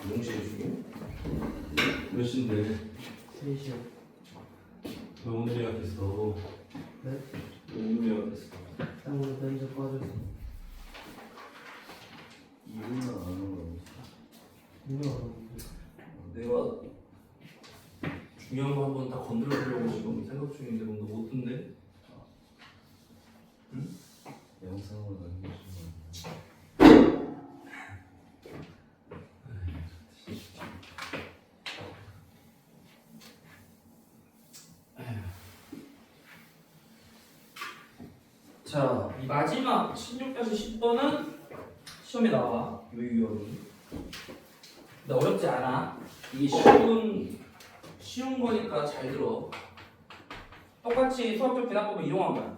미용실 중에? 몇 시인데? 3시요. 왜 오늘 예약했어? 네? 왜 오늘 예약했어? 오늘 냄새 빠져서. 이유는 아는 거지. 이거 알았는데. 내가 중요한 거 한번 다 건드려 보려고 지금 생각 중인데 너 못 듣네? 응? 영상으로 남겨주면 자, 이 마지막 16-10번은 시험에 나와. 요 유형이. 근데 어렵지 않아. 이게 쉬운 거니까 잘 들어. 똑같이 수학적 대답법을 이용한 거야.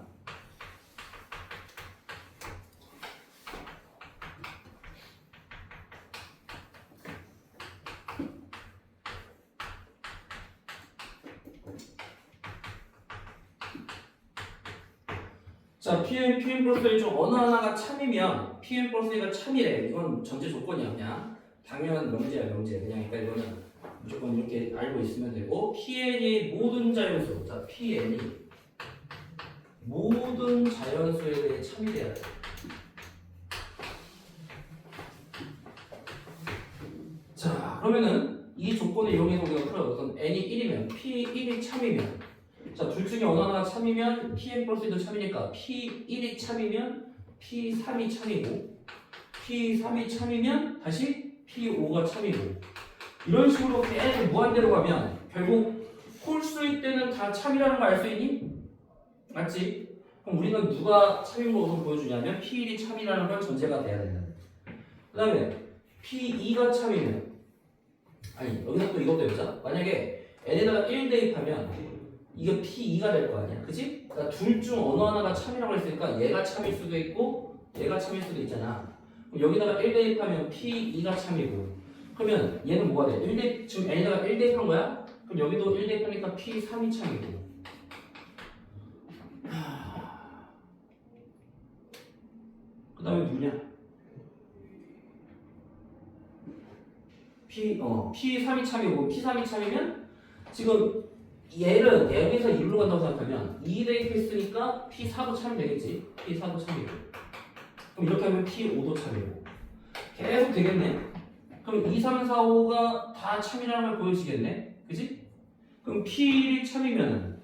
자, PM 플러스 1 중 어느 하나가 참이면 PM 플러스 1가 참이래. 이건 전제 조건이야. 그냥 당연한 명제야, 명제. 그냥 그러니까 이거는 무조건 이렇게 알고 있으면 되고, PN이 모든 자연수. 자, PN이 모든 자연수에 대해 참이 돼야 돼. 자, 그러면은 이 조건을 이용해서 우리가 풀어요. 우선 n이 1이면 P1이 참이면, 자, 둘 중에 어느 하나가 참이면 Pn 플러스 1도 참이니까 P1이 참이면 P3이 참이고, P3이 참이면 다시 P5가 참이고, 이런 식으로 계속 무한대로 가면 결국 홀수일 때는 다 참이라는 거 알 수 있니? 맞지? 그럼 우리는 누가 참인 거 우선 보여주냐면 P1이 참이라는 걸 전제가 돼야 된다. 그 다음에 P2가 참이면, 아니 여기서 또 이것도 해보자. 만약에 n에다가 1 대입하면 이게 P2가 될 거 아니야, 그치? 그러니까 둘 중 어느 하나가 참이라고 했으니까 얘가 참일 수도 있고 얘가 참일 수도 있잖아. 그럼 여기다가 1 대입하면 P2가 참이고, 그러면 얘는 뭐가 돼? 1 대입, 지금 n에다가 1 대입한 거야? 그럼 여기도 1 대입하니까 P3이 참이고, 그 다음에 누구냐? P3이 참이고, P3이 참이면 지금 얘를 여기서 1로 간다고 생각하면 2 대입했으니까 P4도 참이 되겠지. P4도 참이고, 그럼 이렇게 하면 P5도 참이고, 계속 되겠네. 그럼 2, 3, 4, 5가 다 참이라는 걸 보여지겠네, 그치? 그럼 P1이 참이면은,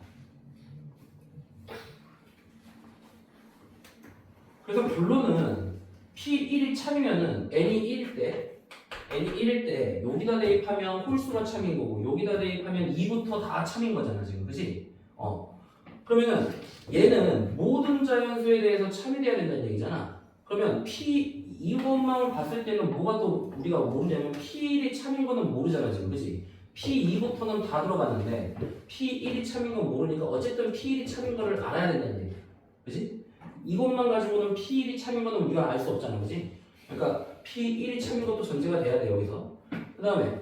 그래서 결론은 P1이 참이면은 n이 1일 때 여기다 대입하면 홀수가 참인 거고, 여기다 대입하면 2부터 다 참인 거잖아 지금, 그치? 그러면은 얘는 모든 자연수에 대해서 참이 돼야 된다는 얘기잖아. 그러면 P 이것만 봤을 때는 뭐가 또 우리가 모르냐면 P1이 참인 거는 모르잖아 지금, 그치? P2부터는 다 들어가는데 P1이 참인 건 모르니까 어쨌든 P1이 참인 거를 알아야 된다는 얘기야, 그치? 이것만 가지고는 P1이 참인 거는 우리가 알 수 없잖아, 그치? 그러니까 P1이 참인 것도 전제가 돼야 돼 여기서. 그 다음에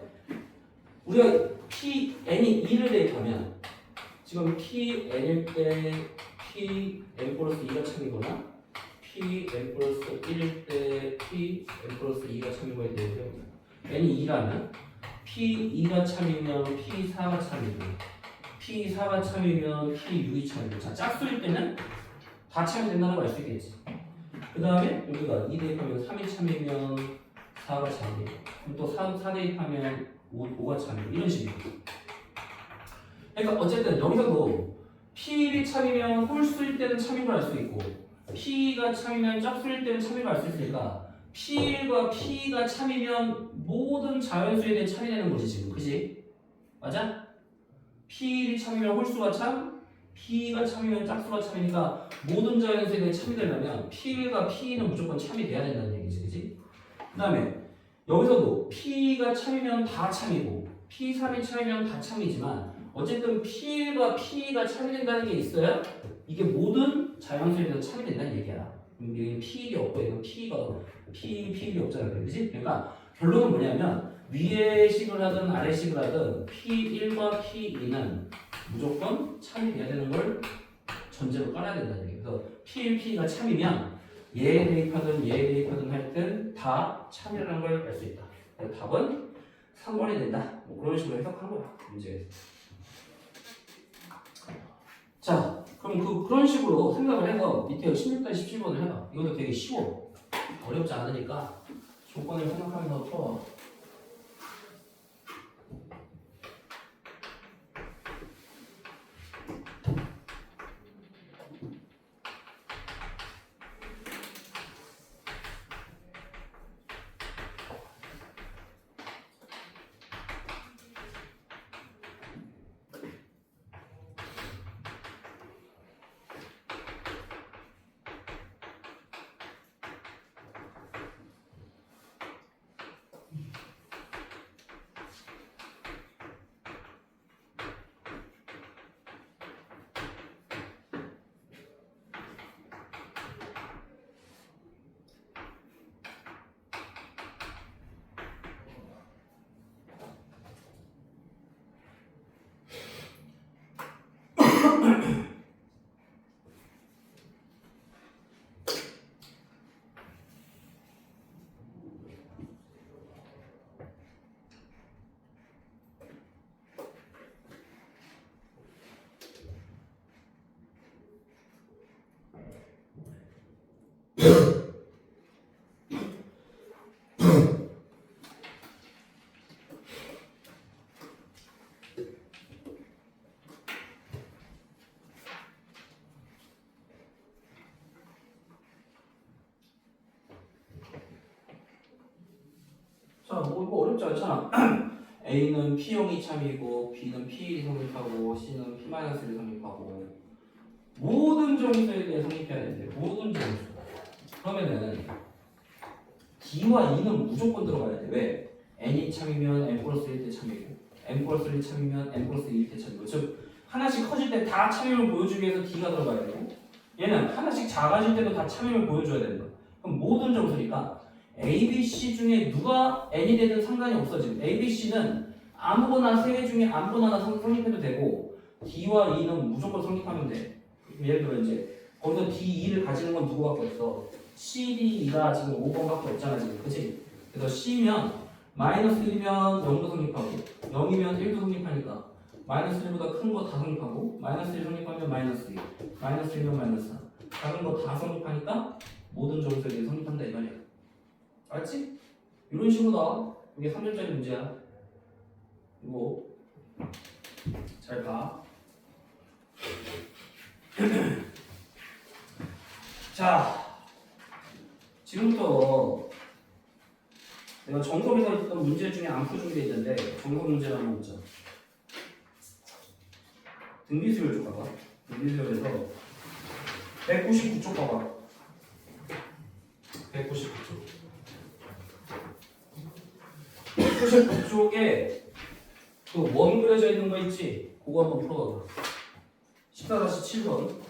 우리가 Pn이 2를 대입하면 지금 Pn일 때 Pn 플러스 2가 참이거나 Pn 플러스 1일 때 Pn 플러스 2가 참이고에 대해서 n이 2라면 P2가 참이면 P4가 참이고, P4가 참이면 P6이 참이고, 자, 짝수일 때는 다 참이 된다는 걸 알 수 있겠지. 그 다음에 여기가 2 대입하면 3이 참이면 4가 참이고, 그럼 또 4 대입하면 5가 참이고, 이런 식이에요. 그러니까 어쨌든 여기서도 P1이 참이면 홀수일 때는 참인 걸 알 수 있고, P가 참이면 짝수일 때는 참인 걸 알 수 있으니까 P1과 P가 참이면 모든 자연수에 대해 참이 되는 거지 지금, 그지? 맞아? P1이 참이면 홀수가 참, P가 참이면 짝수가 참이니까 모든 자연수에 대해 참이 되려면 P1과 P는 무조건 참이 돼야 된다는 얘기지, 그지? 그 다음에 여기서도 P가 참이면 다 참이고 P3이 참이면 다 참이지만 어쨌든 P1과 P가 참이 된다는 게 있어야 이게 모든 자연수에 대해서 참이 된다는 얘기야. 여기 P1이 없고 이건 P1이 없잖아, 그지? 그러니까 결론은 뭐냐면 위에 식을 하든 아래 식을 하든 P1과 P2는 무조건 참이 돼야 되는 걸 전제로 깔아야 된다는 얘기예요. 그래서 P1, P2가 참이면 얘 대입하든 얘 대입하든 할 땐 다 참이라는 걸 알 수 있다. 답은 상관이 된다. 뭐 그런 식으로 해석한 거야 문제에서. 자, 그럼 그런 식으로 생각을 해서 밑에 16단 17번을 해봐. 이것도 되게 쉬워. 어렵지 않으니까 조건을 생각하면서 풀어. 자, 뭐 이거 어렵지 않잖아. A는 P형이 참이고 B는 P1이 성립하고 C는 P-1을 성립하고 모든 정수에 대해 성립해야 되는데 모든 정수. 그러면은 D와 E는 무조건 들어가야 돼. 왜? N이 참이면 N 플러스 1대 참이고 N 플러스 1 참이면 N 플러스 2대 참이고 즉 하나씩 커질 때 다 참임을 보여주기 위해서 D가 들어가야 되고 얘는 하나씩 작아질 때도 다 참임을 보여줘야 된다. 그럼 모든 정수니까 A, B, C 중에 누가 N이 되든 상관이 없어 지금. A, B, C는 아무거나 세 개 중에 아무거나 하나 성립해도 되고 D와 E는 무조건 성립하면 돼. 예를 들어 이제 거기서 D, E를 가지는 건 누구밖에 없어. C, D, E가 지금 5번밖에 없잖아 지금. 그치? 그래서 C면 마이너스 1이면 0도 성립하고 0이면 1도 성립하니까 마이너스 1보다 큰 거 다 성립하고 마이너스 1 성립하면 마이너스 2 마이너스 1면 마이너스 4 작은 거 다 성립하니까 모든 정수에 대해 성립한다 이 말이야. 알았지? 이런 식으로 나와. 이게 3점짜리 문제야. 이거 잘 봐. 자, 지금부터 내가 정석에서 했던 문제 중에 안 풀어준 게 있는데 정석 문제라는 거 있죠. 등비수열 쪽 봐봐. 등비수열에서 199쪽 봐봐. 199쪽. 199쪽에 그 원 그려져 있는 거 있지? 그거 한번 풀어봐. 14-7번.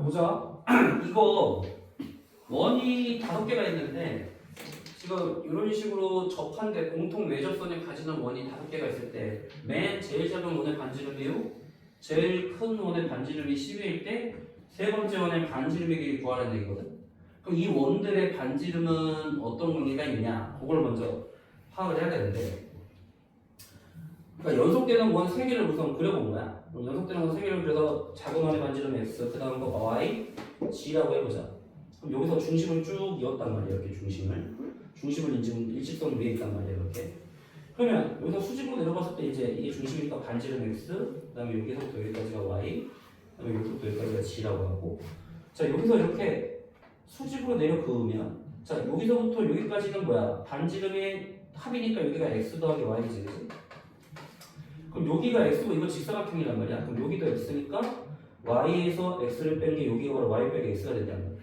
보자. 이거 원이 5개가 있는데 지금 이런 식으로 접한데 공통 외접선이 가지는 원이 5개가 있을 때 맨 제일 작은 원의 반지름이요, 제일 큰 원의 반지름이 10일 때 세 번째 원의 반지름의 길이 구하는 얘기거든. 그럼 이 원들의 반지름은 어떤 관계가 있냐? 그걸 먼저 파악을 해야 되는데, 그러니까 연속되는 원 3개를 우선 그려본 거야. 그럼 연속되는 원 3개를 그려서 작은 원의 반지름 x, 그 다음 거 y, g라고 해보자. 그럼 여기서 중심을 쭉 이었단 말이야. 이렇게 중심을 지금 일직선 위에 있단 말이야. 이렇게. 그러면 여기서 수직으로 내려봤을 때 이제 이게 중심이니까 반지름 x, 그 다음에 여기서부터 여기까지가 y, 그 다음에 여기서부터 여기까지가 g라고 하고, 자 여기서 이렇게 수직으로 내려 그으면, 자 여기서부터 여기까지는 뭐야? 반지름의 합이니까 여기가 x 더하기 y지, 그지? 그럼 여기가 x고 이거 직사각형이란 말이야. 그럼 여기도 x니까 y에서 x를 빼는 게 여기가 바로 y 빼기 x가 된다는 거야.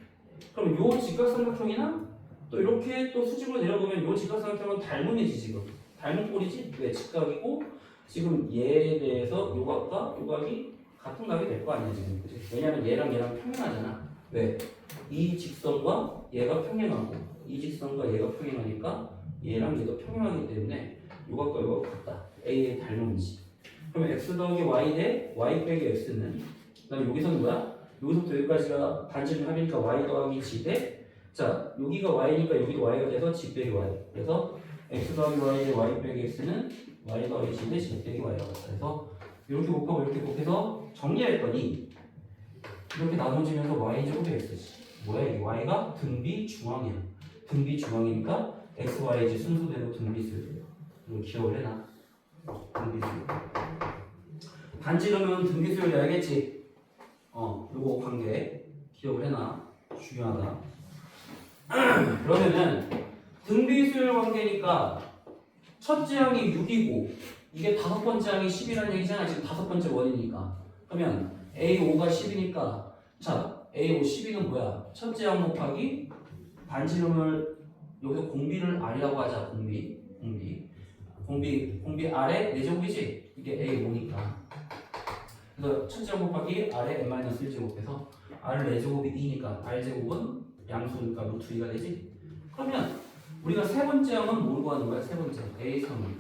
그럼 요 직각삼각형이나 또 이렇게 또 수직으로 내려보면 요 직각삼각형은 닮음이지. 지금 닮은 꼴이지. 왜? 직각이고 지금 얘에 대해서 요 각과 요 각이 같은 각이 될 거 아니야 지금, 그치? 왜냐면 얘랑 평행하잖아. 왜? 이 직선과 얘가 평행하고 이 직선과 얘가 평행하니까 얘랑 얘도 평행하기 때문에 요 각과 요 각 같다. A의 닮음이지. 그럼 x 더하기 y 대 y 빼기 x는, 그 다음에 여기서는 뭐야? 여기서부터 여기까지가 반지름 합이니까 y 더하기 g 대, 자 여기가 y니까 여기도 y가 돼서 g 빼기 y. 그래서 x 더하기 y 대 y 빼기 x는 y 더하기 g 대 g 빼기 y가 같다. 그래서 이렇게 곱하고 이렇게 곱해서 정리했더니 이렇게 나눠지면서 y제곱이 x지. 뭐야 이게? y가 등비 중앙이야. 등비 중앙이니까 x, y지 순서대로 등비수요. 이거 기억을 해놔. 등비수요. 반지름은 등비수요를 알겠지? 요거 관계 기억을 해놔. 중요하다. 그러면은 등비수열 관계니까 첫째 항이 6이고 이게 5번째 항이 10이라는 얘기잖아. 지금 5번째 원이니까. 그러면 A5가 10이니까, 자 A5 12는 뭐야? 첫째 항 곱하기 반지름을 여기서 공비를 R이라고 하자. 공비 R의 4제곱이지? 이게 A5니까. 그래서 첫째 항 곱하기 R의 n-1제곱해서 R 4제곱이 2니까 R제곱은 양수니까 루트 2가 되지? 그러면 우리가 세 번째 항은 뭘 구하는 거야? 세 번째 A3은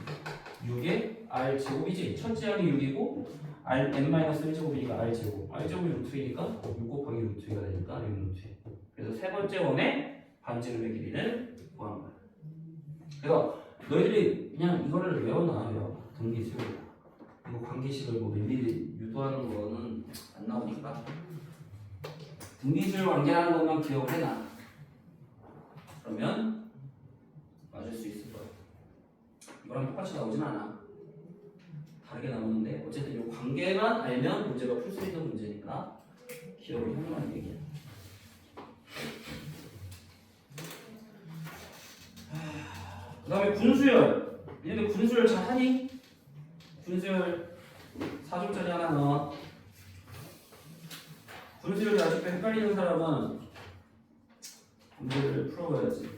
6의 R제곱이지? 첫째 항이 6이고 R n-1제곱이니까 R제곱. R제곱이 루트 2니까 6 곱하기 루트 2가 되니까 6 루트 2. 그래서 세 번째 원의 반지름의 길이를 구한 거야. 그래서 너희들이 그냥 이거를 외워놔요. 등기수열. 이거 관계식을 뭐 일일이 유도하는 거는 안 나오니까 등기수열 관계라는 것만 기억을 해놔. 그러면 맞을 수 있을 거야. 이거랑 똑같이 나오진 않아. 다르게 나오는데 어쨌든 이 관계만 알면 문제가 풀 수 있는 문제니까 기억을 해놓으라는 얘기야. 그 다음에 분수열. 얘네들 분수열 잘 하니? 분수열 4점짜리 하나 넣어. 분수열이 아직도 헷갈리는 사람은 문제를 풀어봐야지.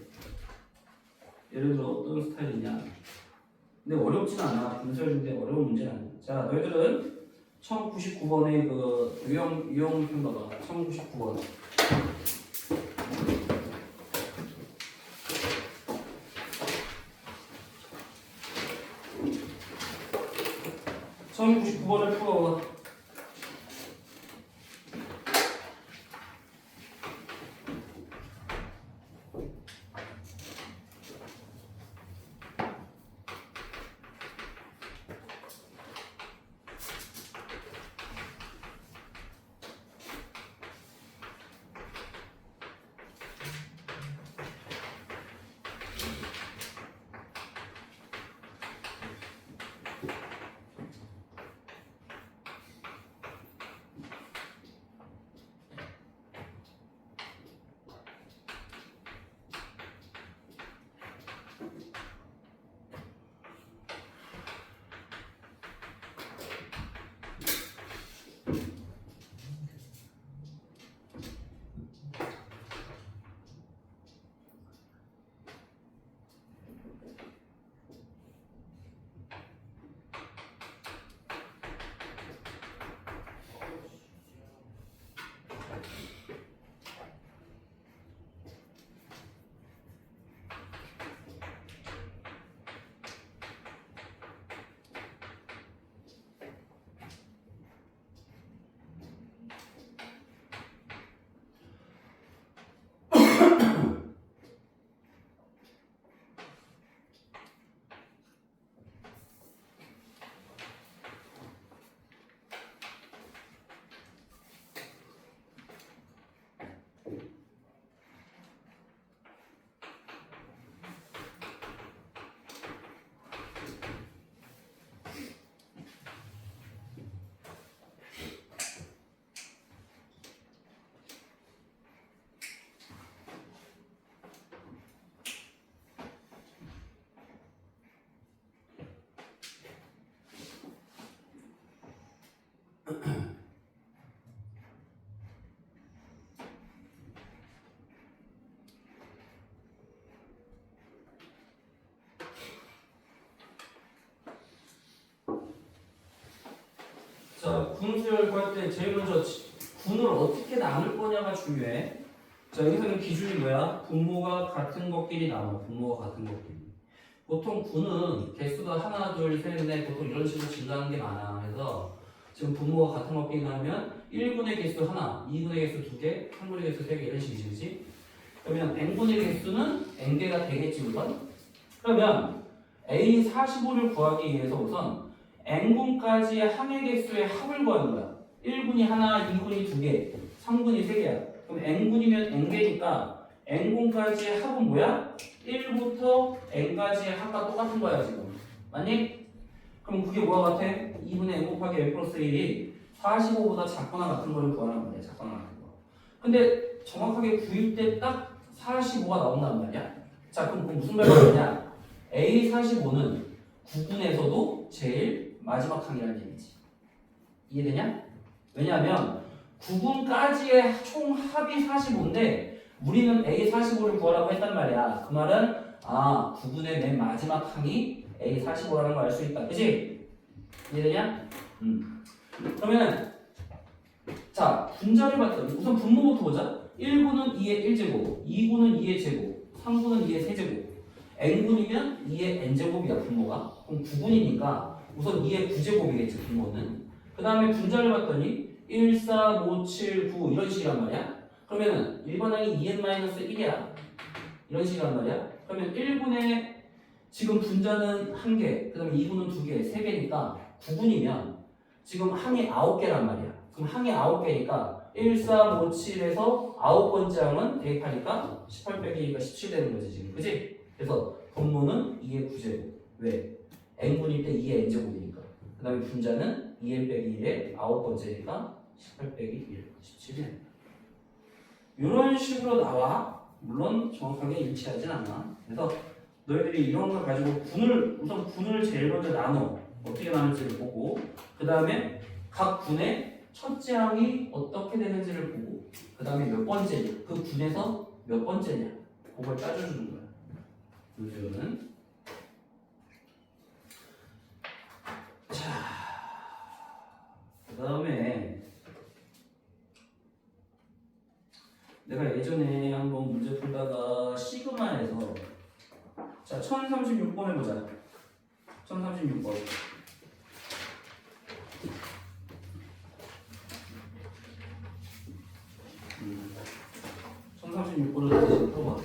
예를 들어 어떤 스타일이냐. 근데 어렵진 않아. 분수열인데 어려운 문제는 아니야. 자, 너희들은 1099번의 그 유형 봐봐. 1099번. (1099번을) 풀어. 자, 분수열 구할 때 제일 먼저 분을 어떻게 나눌 거냐가 중요해. 자, 여기서는 기준이 뭐야? 분모가 같은 것끼리 나와. 분모가 같은 것끼리. 보통 분은 개수가 하나, 둘, 셋, 넷 보통 이런 식으로 증가하는 게 많아. 그래서 지금 분모가 같은 것끼리 나오면 1분의 개수 하나, 2분의 개수 2개, 3분의 개수 3개 이런 식이지, 그치? 그러면 n분의 개수는 n개가 되겠지, 우선? 그러면 a 45를 구하기 위해서 우선 n분까지의 항의 개수의 합을 구하는 거야. 1분이 하나, 2분이 2개, 3분이 3개야. 그럼 n분이면 n개니까 n분까지의 합은 뭐야? 1부터 n까지의 합과 똑같은 거야 지금. 맞니? 그럼 그게 뭐가 같아? 2분의 n 곱하기 n 플러스 1이 45보다 작거나 같은 거를 구하란 말이야. 작거나 같은 거. 근데 정확하게 구일 때 딱 45가 나온단 말이야. 자, 그럼 그건 무슨 말이냐? A45는 9분에서도 제일 마지막 항이라는 얘기지. 이해되냐? 왜냐하면 9분까지의 총 합이 45인데 우리는 A45를 구하라고 했단 말이야. 그 말은 9분의 맨 마지막 항이 A45라는 걸 알 수 있다. 그치? 이해되냐? 그러면 자, 분자를 봤더니 우선 분모부터 보자. 1구는 2의 1제곱, 2구는 2의 제곱, 3구는 2의 세제곱. n분이면 2의 n제곱이야 분모가. 그럼 9분이니까 우선 2의 9제곱이겠지 분모는. 그 다음에 분자를 봤더니 1, 4, 5, 7, 9 이런 식이란 말이야. 그러면은 1번항이 2n-1이야. 이런 식이란 말이야. 그러면 1분의 지금 분자는 1개, 그 다음에 2분은 2개, 3개니까 9분이면 지금 항이 9개란 말이야. 그럼 항이 9개니까 1, 4, 5, 7에서 9번째 항은 대입하니까 18 빼기 2가 17 되는 거지 지금. 그치? 그래서 분모는 2의 9제곱. 왜? n분일 때 2의 n제곱이니까. 그 다음에 분자는 2n 빼기 1의 9번째니까 18 빼기 1, 17이야. 이런 식으로 나와. 물론 정확하게 일치하진 않아. 그래서 너희들이 이런 걸 가지고 우선 분을 제일 먼저 나눠. 어떻게 나눌지를 보고 그 다음에 각 분의 첫째 항이 어떻게 되는지를 보고 그 다음에 몇 번째냐, 그 분에서 몇 번째냐 그걸 따져주는 거야. 요즘은 자, 그 다음에 내가 예전에 한번 문제 풀다가 시그마에서 자 1036번 해보자. 1036번 1036번을 다시 풀어봐.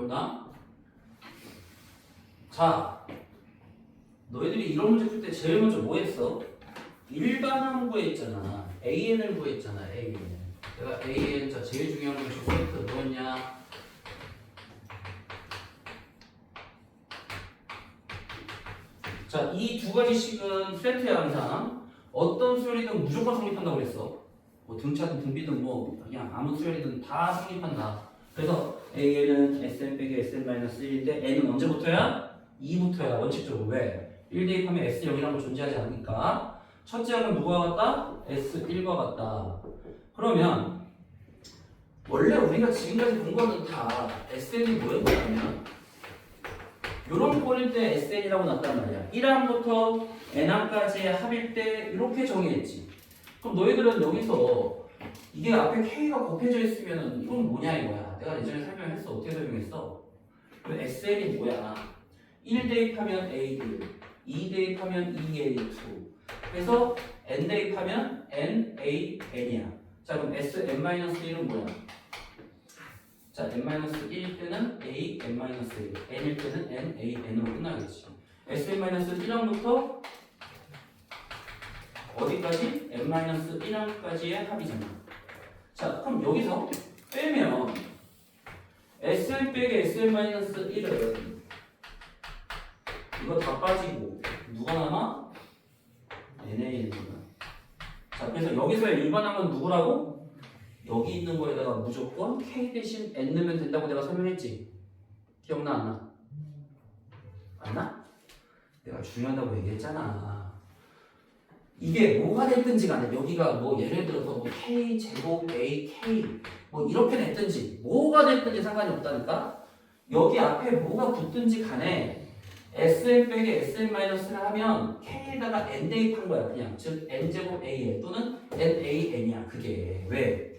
어렵나? 자, 너희들이 이런 문제 풀 때 제일 먼저 뭐 했어? 일반항 구했잖아. AN을 구했잖아. AN. 내가 AN 자 제일 중요한 것이 세트 뭐였냐? 자, 이 두 가지씩은 세트야 항상. 어떤 수열이든 무조건 성립한다고 그랬어. 뭐 등차든 등비든 뭐 그냥 아무 수열이든 다 성립한다. 그래서 AN은 SN 빼기 SN-1인데 N은 언제부터야? 2부터야 원칙적으로. 왜? 1 대입하면 S0이라는 거 존재하지 않으니까. 첫째 항은 누가 같다? S1과 같다. 그러면 원래 우리가 지금까지 본 거는 다 SN이 뭐였냐면 요런 꼴일 때 SN이라고 났단 말이야. 1항부터 N항까지의 합일 때 이렇게 정의했지. 그럼 너희들은 여기서 이게 앞에 K가 곱해져 있으면 이건 뭐냐 이거야. 내가 예전에 설명했어. 어떻게 설명했어? 그럼 SN이 뭐야? 1 대입하면 A1, 2 대입하면 2A2. 그래서 N 대입하면 NAN이야. 자 그럼 SN-1은 뭐야? 자 N-1일 때는 A, N-1, N일 때는 NAN으로 끝나겠지. SN-1항부터 어디까지? N-1항까지의 합이잖아. 자 그럼 여기서 빼면 SN 빼기 SN-1은 이거 다 빠지고 누가 남아? NA는 자 그래서 여기서의 일반항은 누구라고? 여기 있는 거에다가 무조건 K 대신 N 넣으면 된다고 내가 설명했지? 기억나 안 나? 안 나? 내가 중요하다고 얘기했잖아. 이게 뭐가 됐든지 간에 여기가 뭐 예를 들어서 뭐 K 제곱 A K 뭐 이렇게 됐든지 뭐가 됐든지 상관이 없다니까. 여기 앞에 뭐가 붙든지 간에 SN 빼기 SN-를 하면 K에다가 N 대입한 거야 그냥. 즉 N제곱 AN 또는 NAN이야 그게. 왜?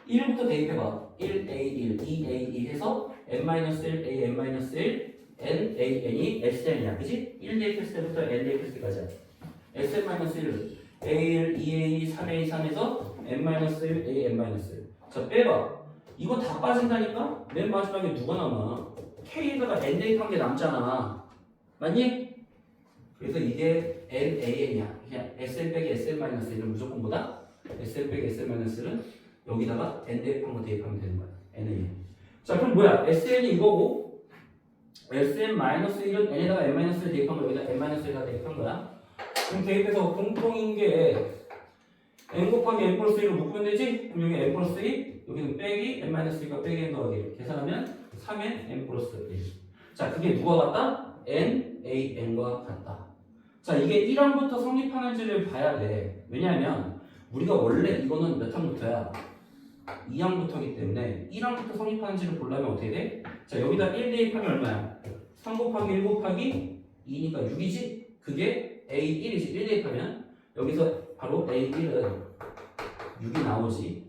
1부터 대입해봐. 1A1, 2A2 해서 N-1, A, N-1, NAN이 SN이야 그지? 1 대입했을 때부터 N 대입했을 때까지야. SN-1은 A1, 2A, 3A, 3에서 N-1, A, N-1. 자 빼봐. 이거 다 빠진다니까? 맨 마지막에 누가 남아? K에다가 N 대입한 게 남잖아. 맞니? 그래서 이게 NAN이야. 그냥 SN 빼기 SN-1는 무조건 뭐다? SN 빼기 SN-는 여기다가 N 대입한 거 대입하면 되는 거야. NAN. 자 그럼 뭐야? SN이 이거고 SN-1은 N에다가 N-을 대입한 거 여기다 N-1에다 대입한 거야. 그럼 대입해서 공통인 게 N 곱하기 N 플러스 1로 묶으면 되지? 그럼 여기 N 플러스 2 여기는 빼기 N-2가 빼기 N 더하기 계산하면 3N N 플러스 1. 자 그게 누가 같다? NAN과 같다. 자 이게 1항부터 성립하는지를 봐야 돼. 왜냐하면 우리가 원래 이거는 몇 항부터야? 2항부터이기 때문에 1항부터 성립하는지를 보려면 어떻게 돼? 자 여기다 1 대입하면 얼마야? 3 곱하기 1 곱하기 2니까 6이지? 그게 A1이지. 1 대입하면 여기서 바로 A1은 6이 나오지.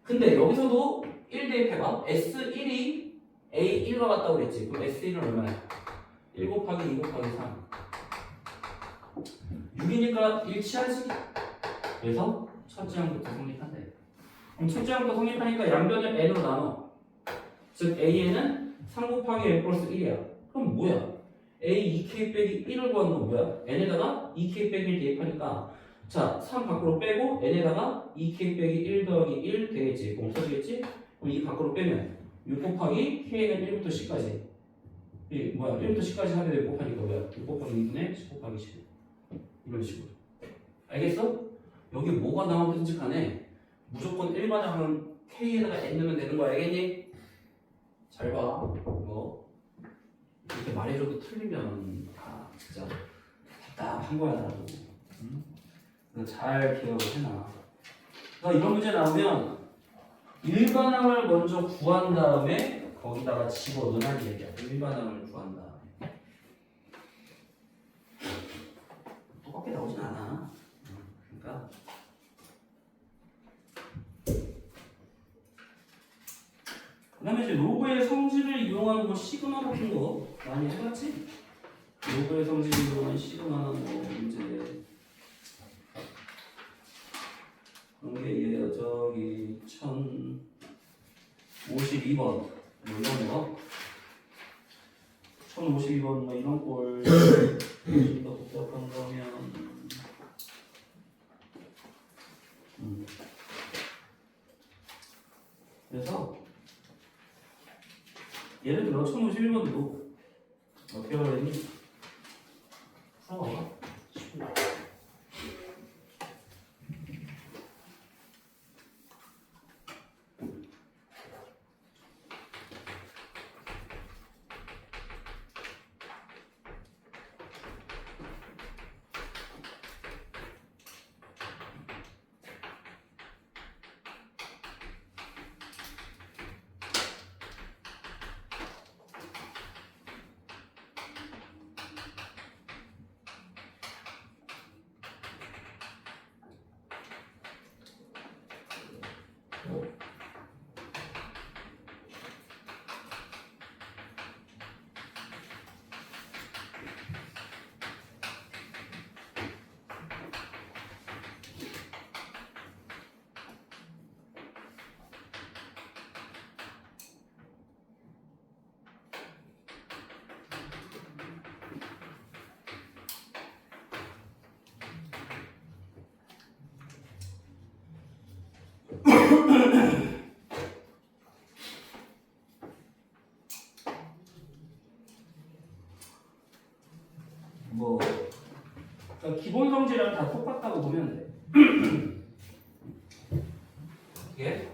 근데 여기서도 1 대입해봐. S1이 A1과 같다고 그랬지. 그럼 S1은 얼마야? 1 곱하기 2 곱하기 3 6이니까 일치하지. 그래서 첫째 항부터 성립한대. 그럼 첫째 항부터 성립하니까 양변을 n으로 나눠. 즉 a는 3 곱하기 n 플러스 1이야. 그럼 뭐야? a 2k 빼기 1을 구하는 건 뭐야? n에다가 2k 빼기 1 대입하니까 자 3 밖으로 빼고 n에다가 2k 빼기 1 더하기 1 되겠지. 그럼 없어지겠지? 그럼 이 밖으로 빼면 6 곱하기 k는 1부터 10까지 이 뭐야? 1부터 10까지 하면 6 곱하니까 뭐야? 6 곱하기 2분의 10 곱하기 10 이런 식으로. 알겠어? 여기 뭐가 나오든지 간에 무조건 일반항은 K에다가 N 넣으면 되는 거 알겠니? 잘 봐. 뭐 이렇게 말해줘도 틀리면 진짜 답답한 거야 나도. 응? 잘 기억을 해놔. 그러니까 이런 문제 나오면 일반항을 먼저 구한 다음에 거기다가 집어넣으라는 얘기야. 일반항을 구한 다음에. 똑같게 나오진 않아. 그러니까 그 다음에 이제 로그의 성질을 이용하는 거 시그마 같은 거 많이 해봤지? 로그의 성질을 이용한 시그마 뭐 문제 그런 게 저기 1052번 뭐 이런 거 1052번 뭐 이런 꼴 좀 더 복잡한 거면 그래서 예를 들어 1051번도 어떻게 하려 했니? 풀어봐. 뭐 그러니까 기본 성질이랑 다 똑같다고 보면 돼. 이게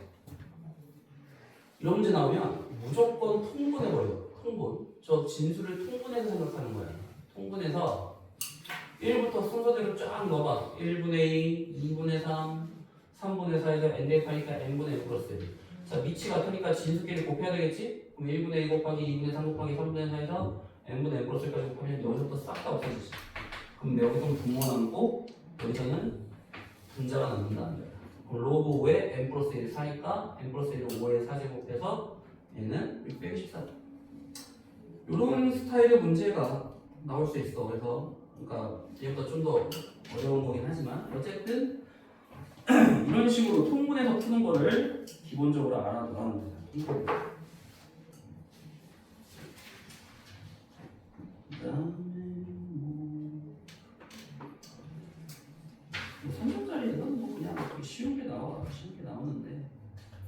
이런 문제 나오면 무조건 통분해버려. 통분. 저 진수를 통분해서 생각하는 거야. 통분해서 1부터 순서대로 쫙 넣어봐. 1분의 2, 2분의 3, 3분의 4에서 n 대입하니까 n분의 1 플러스 1. 자, 밑이 같으니까 진수끼리 곱해야 되겠지? 그럼 1분의 2 곱하기 2분의 3 곱하기 3분의 4에서 n분의 n 플러스 1까지 곱하면 여기서부터 싹 다 없어지지. 그럼 여기서는 분모가 남고 여기서는 분자가 남는다. 그럼 로그 5에 n 플러스 1이 4니까 n 플러스 1을 5에 4제곱해서 n은 6 빼기 14. 이런 스타일의 문제가 나올 수 있어. 그래서 그러니까 얘보다 좀 더 어려운 거긴 하지만 어쨌든 이런 식으로 통분해서 푸는 거를 기본적으로 알아두라는 거야. 그다음에 뭐 성적자리에는 뭐 그냥 쉬운 게 나와. 쉬운 게 나오는데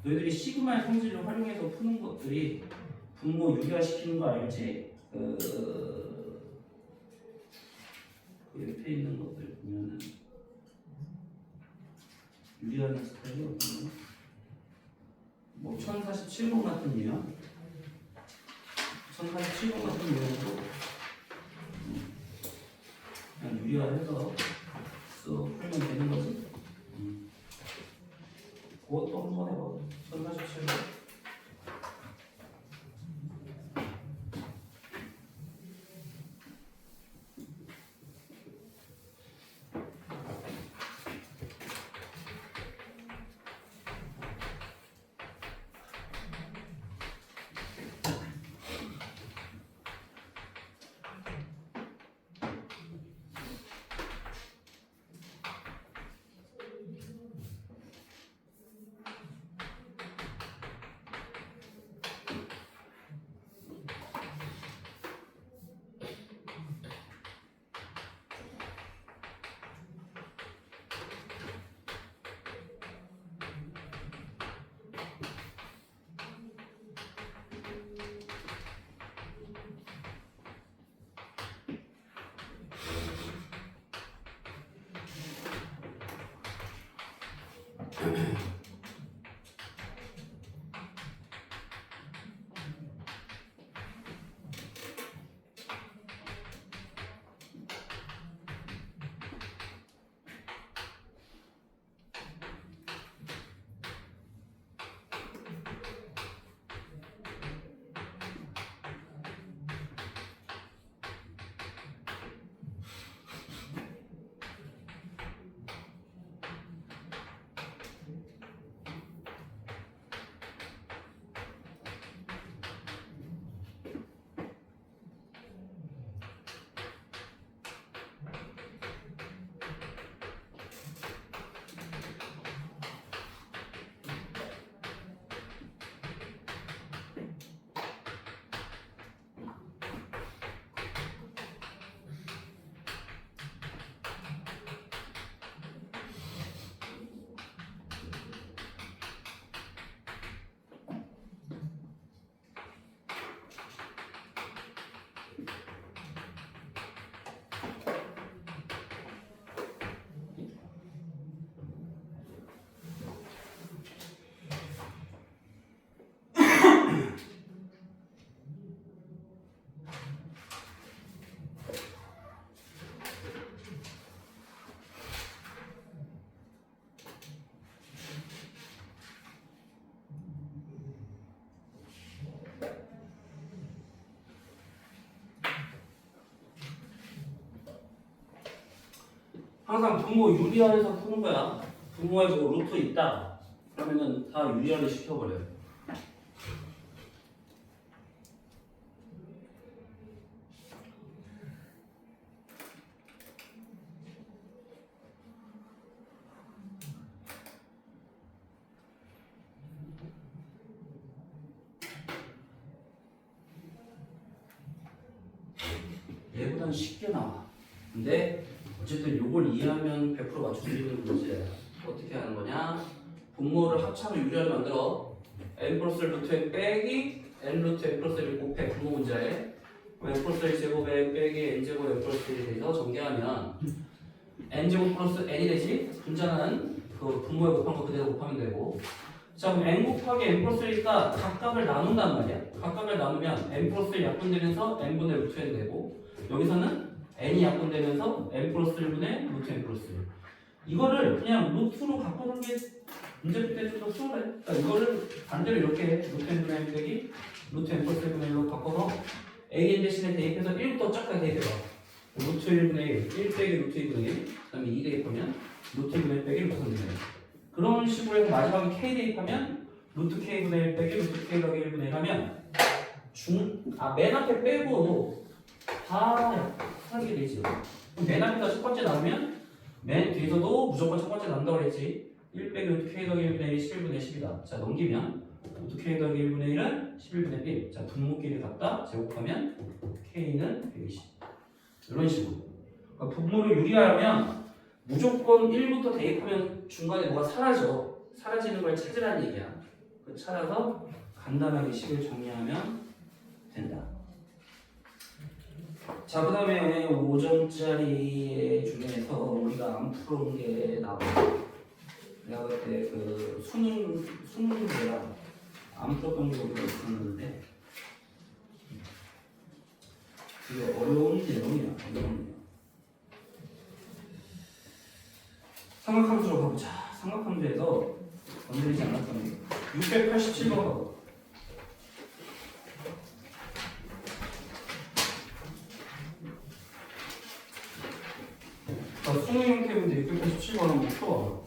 너희들이 시그마의 성질을 활용해서 푸는 것들이 분모 유리화시키는 거 알지? 그 옆에 있는 것들 보면은 유리하는 스타일이 어떤 뭐 1047번 같은 유형 1047번 같은 유형으로 그냥 유리화해서 쓱 풀면 되는 거지. 그것도 한번 해봐. 1047번 항상 분모 유리화해서 푸는 거야. 분모에 뭐 루트 있다. 그러면은 다 유리화를 시켜버려요. 얘보다는 쉽게 나와. 근데 어쨌든 요걸 이해하면 100% 맞출 수 있는 문제야. 어떻게 하는 거냐? 분모를 합차로 유리화를 만들어 n 플러스 루트 n 빼기 n 루트 n 플러스 1을 곱해. 분모 문제에 n 플러스 1 제곱에 빼기 n 제곱 n 플러스 1에 대해서 전개하면 n 제곱 플러스 n이 되지? 분자는 그 분모에 곱한 거 그대로 곱하면 되고. 자 그럼 n 곱하기 n 플러스 1이니까 각각을 나눈단 말이야. 각각을 나누면 n 플러스 1 약분되면서 n분의 루트 n 되고, 여기서는 n이 약분되면서 n 플러스 1분의 루트 n 플러스 1. 이거를 그냥 루트로 바꾸는 게 문제 풀 때 좀 더 수월해. 그러니까 이거를 반대로 이렇게 해. 루트 n분의 n 빼기 루트 n 플러스 1분의 1로 바꿔서 an 대신에 대입해서 1부터 쫙 대입해봐. 루트 1분의 1, 1 빼기 루트 2분의 1, 그 다음에 2 대입하면 루트 2분의 1 빼기 루트 3분의 1. 그런 식으로 해서 마지막에 k 대입하면 루트 k분의 1 빼기 루트 k 더하기 1분의 1 하면 맨 앞에 빼고 다 하게 되지. 맨 앞에다 첫 번째 나오면 맨 뒤에서도 무조건 첫 번째 나온다고 그랬지. 1 빼기 루트 k 더하기 1분의 1이 11분의 10이다. 자 넘기면 루트 k 더하기 1분의 1은 11분의 1. 자 분모끼리 갖다 제곱하면 k는 120. 이런 식으로. 그러니까 분모를 유리하려면 무조건 1부터 대입하면 중간에 뭐가 사라져. 사라지는 걸 찾으라는 얘기야. 그 찾아서 간단하게 식을 정리하면 된다. 자, 그 다음에 5점짜리 중에서 우리가 안 풀은 게 나와. 내가 그때 그 수능 문제랑 안 풀었던 게 우리가 있었는데, 이게 어려운 내용이야. 삼각함수로 가보자. 삼각함수에서 건드리지 않았던 게 687번 가보. 수능 형태인데 687번 한번 풀어봐.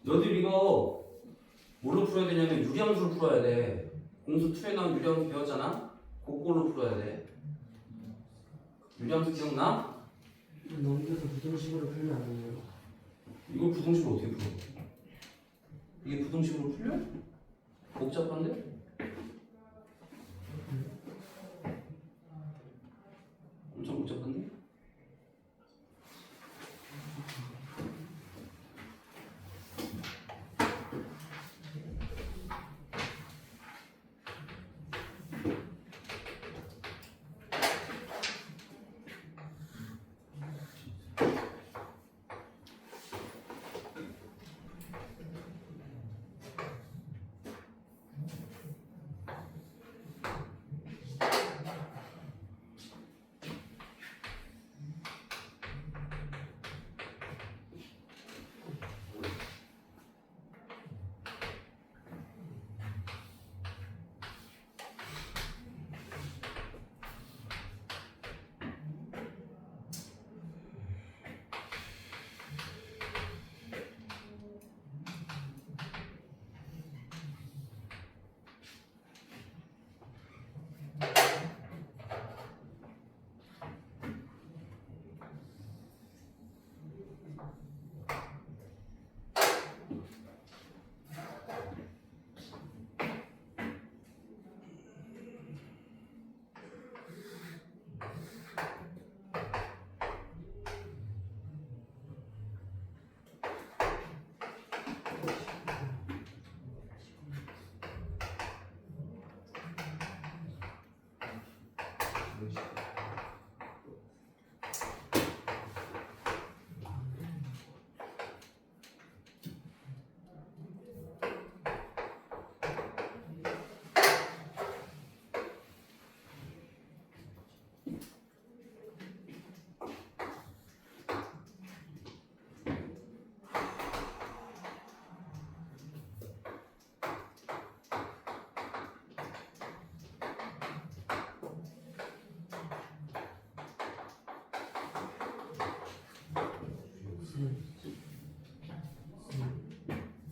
너희들 이거 뭘로 풀어야 되냐면 유리함수로 풀어야 돼. 공수 2에 나온 유리함수 배웠잖아? 그걸로 풀어야 돼. 유리함수 기억나? 넘겨서 부등식으로 풀면 안 돼요. 이걸 부등식으로 어떻게 풀어? 이게 부등식으로 풀려? 복잡한데? 엄청 복잡한데?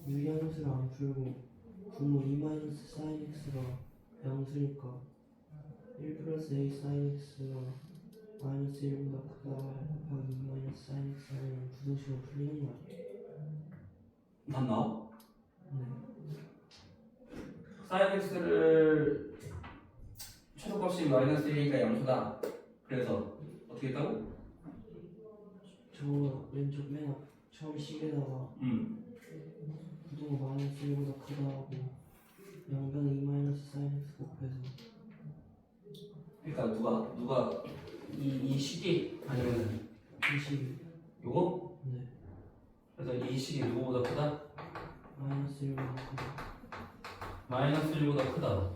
유리함수를 안 풀고 분모 2 마이너스 sin x가 양수니까 1 플러스 a sin x가 마이너스 1보다 크다 곱하기 2 마이너스 sin x 하면 부등식으로 풀리는 거 아니에요? 다 나와? 네. 사인 x를 최소값이 마이너스 1이니까 양수다. 그래서 어떻게 했다고? 저 왼쪽 맨 앞 처음 식에다가 부등호 마이너스 1보다 크다 하고 양변에 2 마이너스 sin x 곱해서 그러니까 누가 이 식이 아니면 이 식이 요거? 네 그래서 이 식이 누구보다 크다? 마이너스 1보다 크다 마이너스 1보다 크다.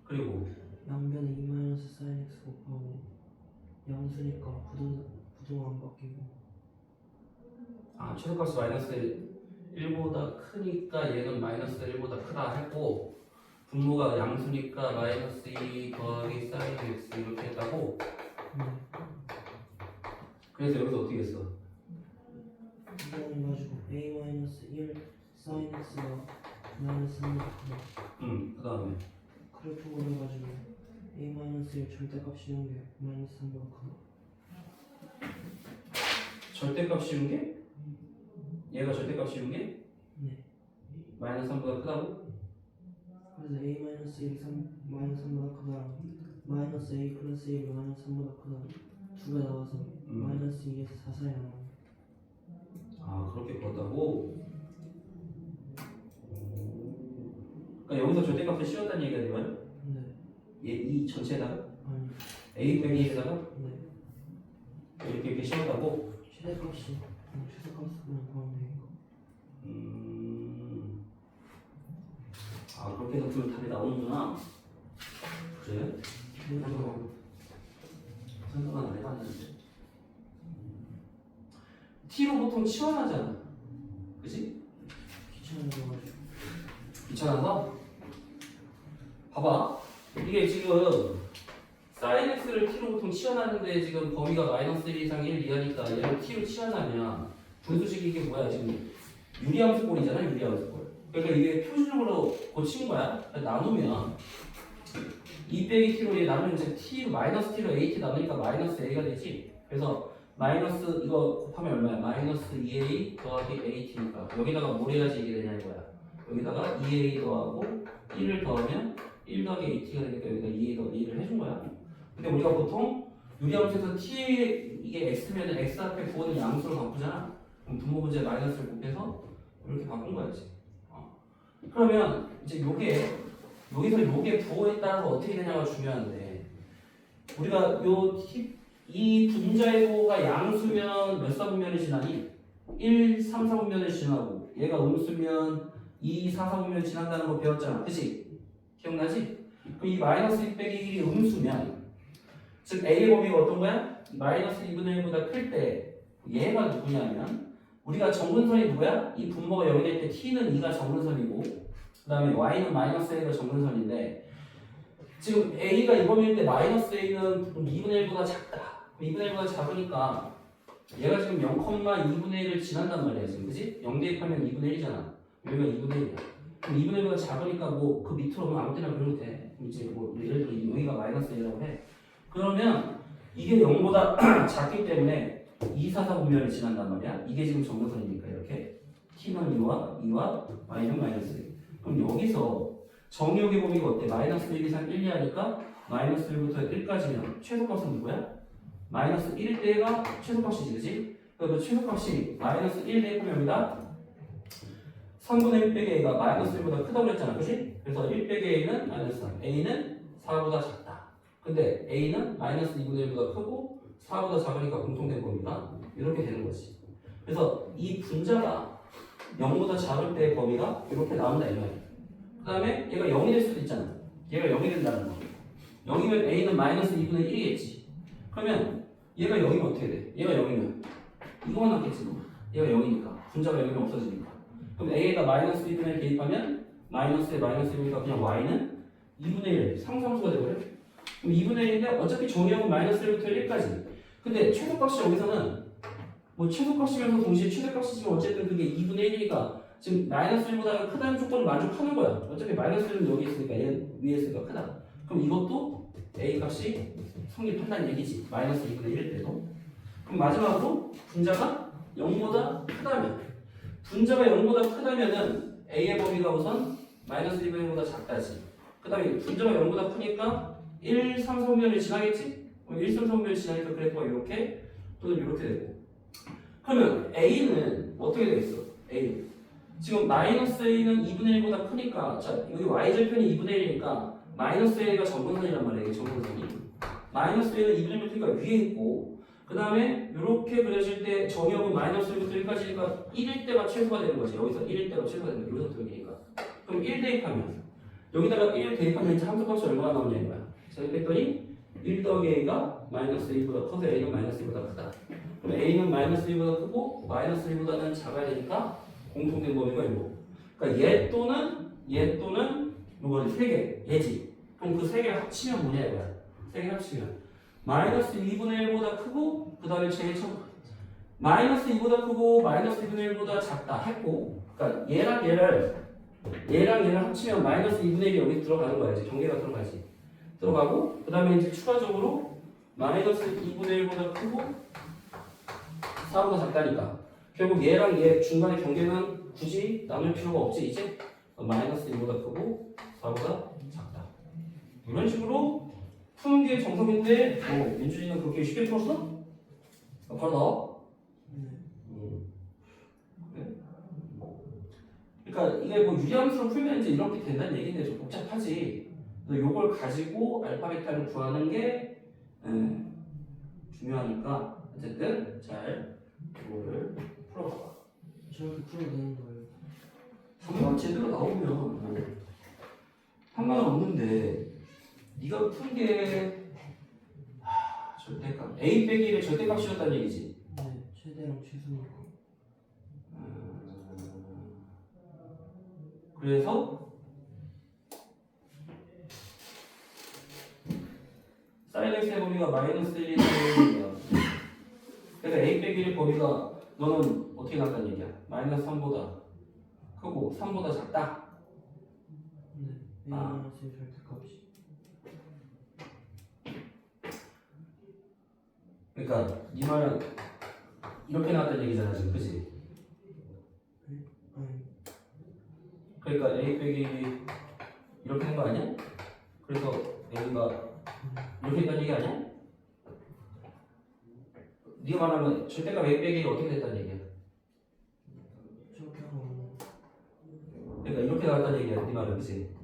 그리고 양변에 2 마이너스 sin x 곱하고 양수니까 부등호 안 바뀌고 최소값이 마이너스 1보다 크니까 얘는 마이너스 1보다 크다 했고 분모가 양수니까 마이너스 2 더하기 사인 x 이렇게 했다고. 네 그래서 여기서 어떻게 했어? 이동해가지고 a 마이너스 1 sin x가 마이너스 3보다 크다 그 다음에 그래프 그려가지고 a 마이너스 1 절대값 씌운 게 마이너스 3보다 크다 절대값 씌운 게? 얘가 절대값 씌운 게? 네 마이너스 3보다 크다고? 그래서 a 마이너스 1이 마이너스 3보다 크다 마이너스 a 플러스 1이 마이너스 3보다 크다 두 개 나와서 마이너스 2에서 4 사이 나와 그렇게 풀었다고? 그러니까 여기서 절대값을 씌웠다는 얘기가 되나요? 네 이 전체에다가? 아니 a 빼기 1에다가? 네 이렇게 씌웠다고? 최대값이 최대값을 그냥 구하면 되니까 그렇게 해서 그 답이 나오는구나. 그래? 생각은 안 해봤는데. T로 보통 치환하잖아. 그치? 귀찮아져가지고 귀찮아서? 봐봐. 이게 지금 sin x를 t로 보통 치환하는데 지금 범위가 마이너스 1 이상 1 이하니까 얘를 t로 치환하면 분수식이 이게 뭐야 지금 유리함수꼴이잖아, 유리함수꼴. 그러니까 이게 표준적으로 고친 거야. 나누면 2 빼기 t로 얘 나누면 이제 t 마이너스 t로 at 나누니까 마이너스 a가 되지. 그래서 마이너스 이거 곱하면 얼마야? 마이너스 2a 더하기 at니까 여기다가 뭘 해야지 이게 되냐 이거야. 여기다가 2a 더하고 1을 더하면 1 더하기 at가 되니까 여기다 2a 더하기 1을 해준 거야. 근데 우리가 보통 유리함수에서 t 이게 x면 x 앞에 부호는 양수로 바꾸잖아. 그럼 분모 문제 마이너스를 곱해서 이렇게 바꾼 거야지. 그러면 이제 여기서 요게 부호에 따라서 어떻게 되냐가 중요한데 우리가 이 분자의 부호가 양수면 몇 사분면을 지나니? 1, 3, 4분면을 지나고 얘가 음수면 2, 4, 4분면을 지난다는 거 배웠잖아. 그치? 기억나지? 그럼 이 마이너스 1 빼기 1이 음수면 즉 A의 범위가 어떤 거야? 마이너스 2분의 1보다 클 때 얘가 누구냐면 우리가 정근선이 누구야? 이 분모가 0이 될 때 T는 2가 정근선이고 그 다음에 Y는 마이너스 A가 정근선인데 지금 A가 이 범위일 때 마이너스 A는 2분의 1보다 작다. 2분의 1보다 작으니까 얘가 지금 0,2분의 1을 지난단 말이야 지금 그지? 0 대입하면 2분의 1이잖아. 여기가 2분의 1이야. 그럼 2분의 1보다 작으니까 뭐 그 밑으로 오면 아무 때나 그려도 돼. 이제 뭐 예를 들어 여기가 마이너스 1이라고 해. 그러면 이게 0보다 작기 때문에 2, 4, 4분면을 지난단 말이야. 이게 지금 정근선이니까 이렇게 t는 2와 y는 마이너스 1. 그럼 여기서 정의역의 범위가 어때? 마이너스 1 이상 1 이하니까 마이너스 1부터 1까지면 최소값은 누구야? 마이너스 1일 때가 최소값이지 그지? 그래서 최소값이 마이너스 1 대입하면 여기다 3분의 1 빼기 a가 마이너스 1보다 크다고 그랬잖아 그지? 그래서 1 빼기 a는 마이너스 3 a는 4보다 작다. 근데 a는 마이너스 2분의 1보다 크고 4보다 작으니까 공통된 범위가 이렇게 되는 거지. 그래서 이 분자가 0보다 작을 때의 범위가 이렇게 나온다 이 말이야. 그 다음에 얘가 0이 될 수도 있잖아. 얘가 0이 된다는 거. 0이면 a는 마이너스 2분의 1이겠지. 그러면 얘가 0이면 어떻게 돼? 얘가 0이면 이거만 남겠지 뭐. 얘가 0이니까 분자가 0이면 없어지니까. 그럼 a에다 마이너스 2분의 1 대입하면 마이너스에 마이너스 1이니까 그냥 y는 2분의 1 상수함수가 되버려. 그럼 2분의 1인데 어차피 정의역은 마이너스 1부터 1까지. 근데 최소값이 여기서는 뭐 최소값이면서 동시에 최대값이지만 어쨌든 그게 2분의 1이니까 지금 마이너스 1보다 크다는 조건을 만족하는 거야. 어차피 마이너스 1은 여기 있으니까 얘 위에 있으니까 크다. 그럼 이것도 a 값이 성립한다는 얘기지. 마이너스 2분의 1일 때도. 그럼 마지막으로 분자가 0보다 크다면 분자가 0보다 크다면은 a의 범위가 우선 마이너스 2분의 1보다 작다지. 그 다음에 분자가 0보다 크니까 1, 3, 4분면을 지나겠지? 1, 3, 4분면을 지나니까 그래프가 이렇게 또는 이렇게 되고. 그러면 a는 어떻게 되겠어? a 지금 마이너스 a는 2분의 1보다 크니까 자 여기 y절편이 2분의 1이니까 마이너스 a가 정근선이란 말이야. 이게 정근선이 마이너스 a는 2분의 1 크니까 위에 있고 그 다음에 이렇게 그려질 때 정의역은 마이너스 1부터 1까지니까 1일 때가 최소가 되는 거지. 여기서 1일 때가 최소가 되는 거야. 여기서부터 여기니까. 그럼 1 대입하면 여기다가 1 대입하면 이제 함수값이 얼마가 나오냐 이거야. 자 이렇게 했더니 1 더하기 a가 마이너스 1보다 커서 a는 마이너스 1보다 크다. 그럼 a는 마이너스 1보다 크고 마이너스 1보다는 작아야 되니까 공통된 범위가 이거. 그러니까 얘 또는 이거는 3개 얘지. 그럼 그 3개 합치면 뭐냐 이거야. 3개 합치면 마이너스 2분의 1보다 크고 그 다음에 제일 처음 마이너스 2보다 크고 마이너스 2분의 1보다 작다 했고 그러니까 얘랑 합치면 마이너스 2분의 1이 여기 들어가는 거야. 이제 경계가 들어가고 그 다음에 이제 추가적으로 마이너스 2분의 1보다 크고 4보다 작다니까 결국 얘랑 얘 중간에 경계는 굳이 나눌 필요가 없지 이제 마이너스 1보다 크고 4보다 작다. 이런 식으로 푸는 게 정석인데 뭐 민준이는 그렇게 쉽게 풀었어? 바로 나와? 그래? 그러니까 이게 뭐 유리함수로 풀면 이제 이렇게 된다는 얘기인데 좀 복잡하지. 요걸 가지고 알파 베타를 구하는 게 중요하니까 어쨌든 잘 이거를 풀어봐. 저렇게 풀어도 되는 거예요. 한번 제대로 나오면 뭐 상관은 없는데 네가 푼 게 절대값 a 빼기 1의 절대값이었다는 얘기지. 네, 최대랑 최소니까. 그래서 사인 x의 범위가 마이너스 1이 되는 거야. 그래서 a 빼기 1의 범위가 너는 어떻게 나왔다는 얘기야? 마이너스 3보다 크고 3보다 작다. 네. A 마이너스 1 절대값이. 그러니까 이 말은 이렇게 나왔다는 얘기잖아 지금, 그지? 아니. 그러니까 A 빼기 이렇게 된 거 아니야? 그래서 A가 이렇게 됐다는 얘기 아니야? 네가 말하면 절대값 A 빼기가 어떻게 됐다는 얘기야? 저렇게 하고 그러니까 이렇게 나왔다는 얘기야, 네 말은, 그지?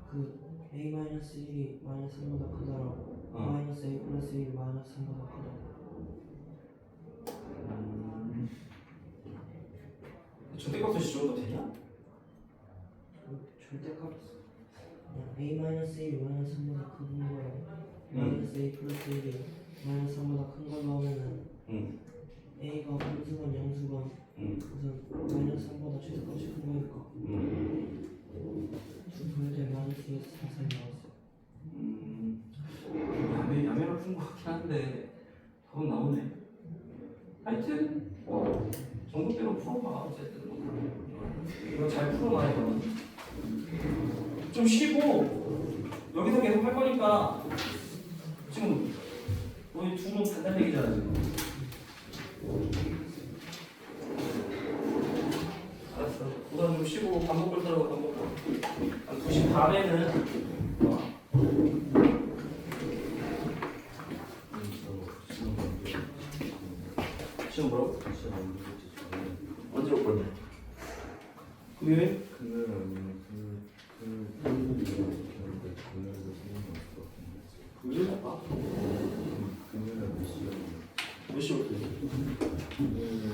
그 A 마이너스 1이 마이너스 3보다 크다라고. 마이너스 A 플러스 1이 마이너스 3보다 크다. 절대값도 이 정도 되냐? 절대값. A 마이너스 1이 마이너스 3보다 큰 거랑 마이너스 A 플러스 1이 마이너스 3보다 큰 걸로 하면은 A가 음수건 양수건 우선 마이너스 3보다 최소값이 큰 거니까 두 분의 마이너스 2에서 자세히 나왔어. 야매로 푼 것 같긴 한데 답은 나오네. 하여튼 정도대로 풀어봐. 어쨌든 이거 잘 풀어놔. 이거는 좀 쉬고 여기서 계속 할 거니까 지금 너희 둘은 간단 얘기잖아 지금. 알았어. 우선 좀 쉬고 밥 먹을 사람은 밥 먹고 한 2시 반에는 시험 뭐라고? 언제 올 건데? 금요일? 금요일 아니면 금요일도 금요일 갈까? 금요일에 몇 시간이요? 몇 시 올 건데? 금요일에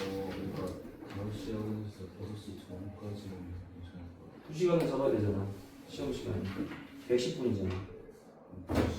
그러니까 5시 하고서 5시 전까지는 괜찮을 것 같아요. 2시간을 잡아야 되잖아. 시험 시간이 110분이잖아. 5시